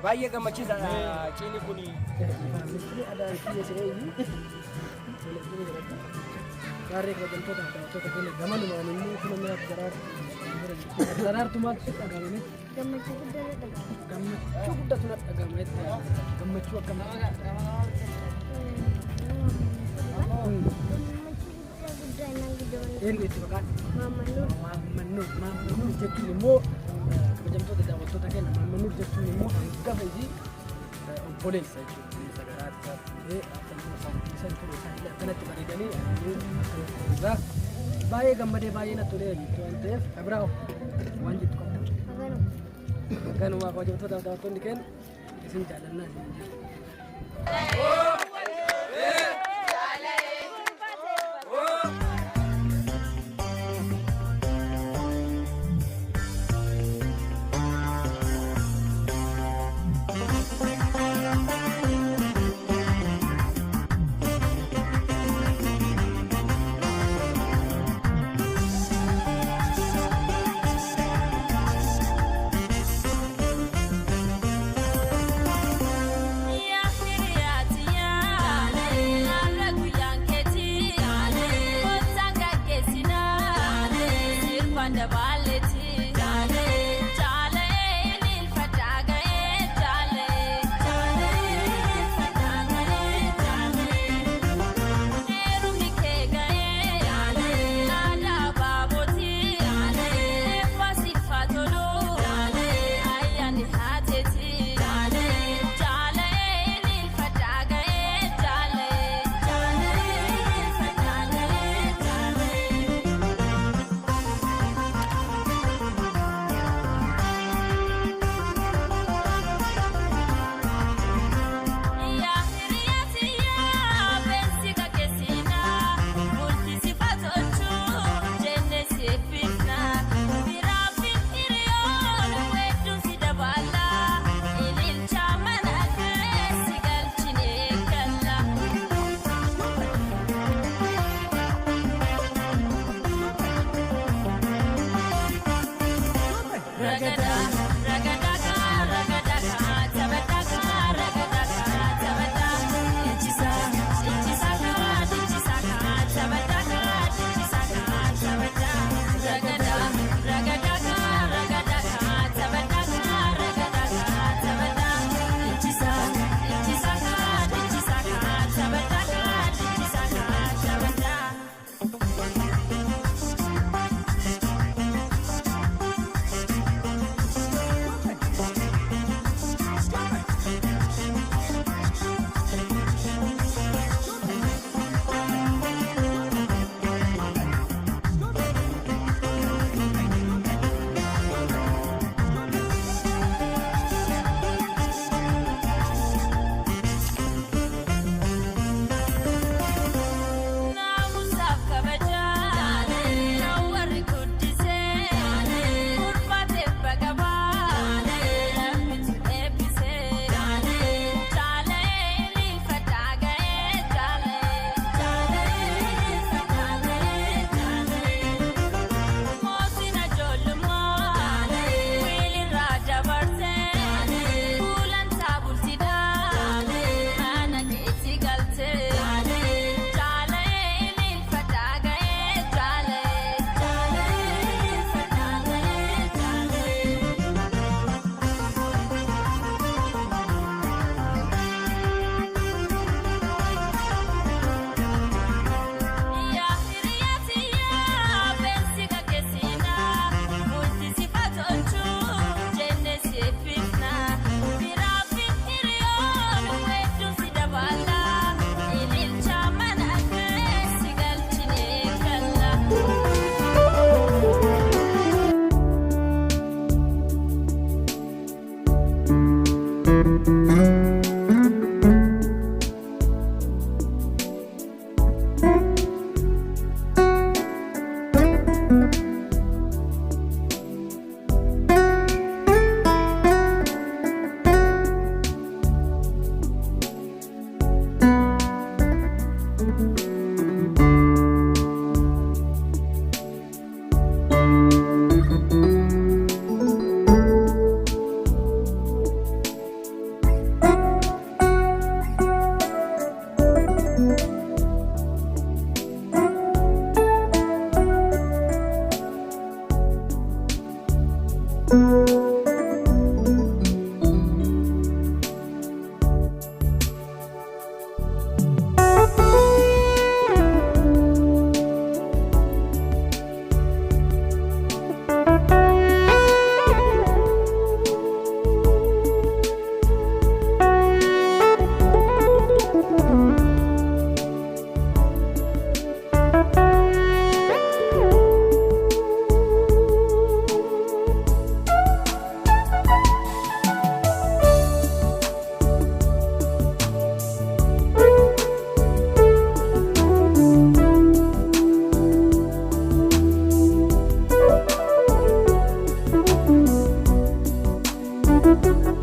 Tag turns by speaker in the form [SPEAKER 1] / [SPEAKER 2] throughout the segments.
[SPEAKER 1] baay'ee gammachiisaadha ciini kun.
[SPEAKER 2] Ada kiyya siree gaarree kabajamtoota daawwattoota keenya gamanumaan immoo kun mi'a daraartu maaltu dhagahame gammachuu guddatu natti dhagahame gammachuu akkamii eenyu itti maqaan Maammanuur jechuun immoo kabajamtoota daawwattoota keenya Maammanuur jechuun immoo hangafa isii obboleessa jechuudha sagaraatti akkanatti bareedanii baay'ee gammadee baay'ee natti tolee jirtu waan ta'eef Abiraaw waan jettu qabda. Kanuma kabajamtoota daawwattoonni keenya isin jaallannaa isin jedhu.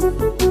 [SPEAKER 3] Thank you.